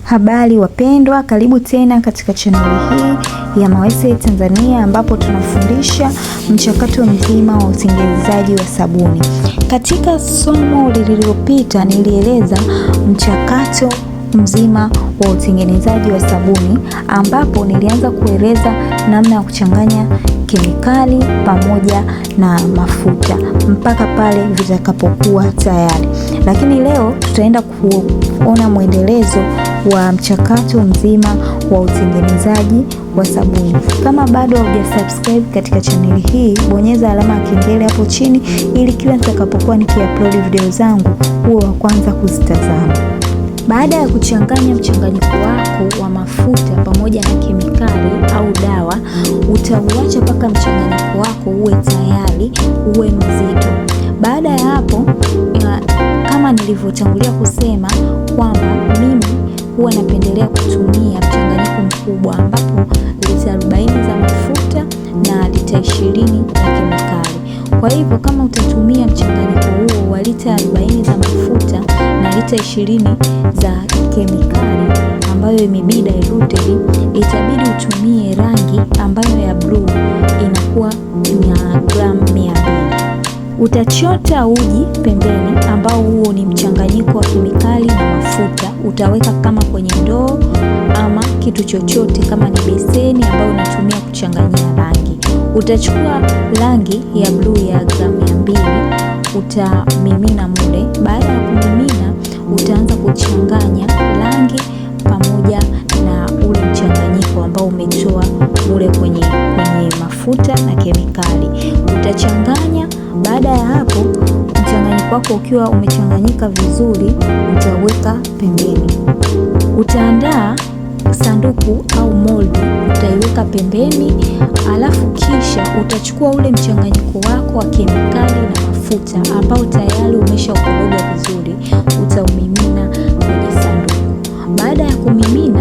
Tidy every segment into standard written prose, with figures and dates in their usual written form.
Habari wapendwa, karibu tena katika chaneli hii ya Mawese Tanzania, ambapo tunafundisha mchakato mzima wa utengenezaji wa sabuni. Katika somo lililopita nilieleza mchakato mzima wa utengenezaji wa sabuni, ambapo nilianza kueleza namna ya kuchanganya kemikali pamoja na mafuta mpaka pale vitakapokuwa tayari. Lakini leo tutaenda kuona mwendelezo wa mchakato mzima wa utengenezaji wa sabuni. Kama bado hujasubscribe katika chaneli hii, bonyeza alama ya kengele hapo chini ili kila nitakapokuwa nikiupload video zangu uwe wa kwanza kuzitazama. Baada ya kuchanganya mchanganyiko wako wa mafuta pamoja na kemikali au dawa, utauacha mpaka mchanganyiko wako uwe tayari, uwe mzito. Baada ya hapo, kama nilivyotangulia kusema kwamba mimi huwa napendelea kutumia mchanganyiko mkubwa, ambapo lita 40 za mafuta na lita 20 ya kemikali. Kwa hivyo kama utatumia mchanganyiko huo wa lita 40 za mafuta na lita 20 za kemikali ambayo imebida dilute, itabidi utumie rangi ambayo ya blue inakuwa na gramu 200. Utachota uji pembeni ambao huo ni mchanganyiko wa kemikali na mafuta. Utaweka kama kwenye ndoo ama kitu chochote, kama ni beseni ambayo unatumia kuchanganyia rangi. Utachukua rangi ya blue ya gramu 200, utamimina mule. Baada ya kumimina, utaanza kuchanganya rangi pamoja na ule mchanganyiko ambao umetoa mule kwenye mafuta na kemikali. Utachanganya. Baada ya hapo, mchanganyiko wako ukiwa umechanganyika vizuri, utaweka pembeni. Utaandaa sanduku au moldi, utaiweka pembeni. Alafu kisha utachukua ule mchanganyiko wako wa kemikali na mafuta ambao tayari umeshaukoroga vizuri, utaumimina kwenye sanduku. Baada ya kumimina,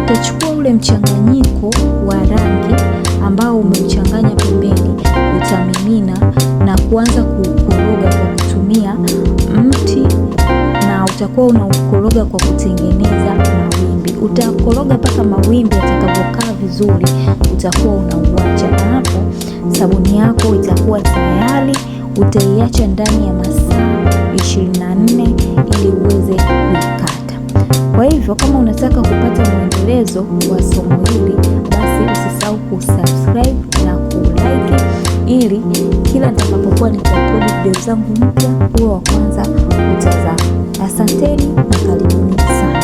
utachukua ule mchanganyiko wa rangi ambao umechanganya pembeni, utamimina na kuanza kukoroga kwa kutumia mti, na utakuwa unaukoroga kwa kutengeneza mawimbi. Utakoroga mpaka mawimbi yatakapokaa vizuri, utakuwa unauacha, na hapo sabuni yako itakuwa tayari. Utaiacha ndani ya masaa 24 ili uweze kuikata. Kwa hivyo kama unataka kupata mwendelezo wa somo hili, basi usisahau kusubscribe na kulike ili kila nitakapokuwa nikiupload video zangu mpya uwe wa kwanza kutazama. Asanteni na karibuni sana.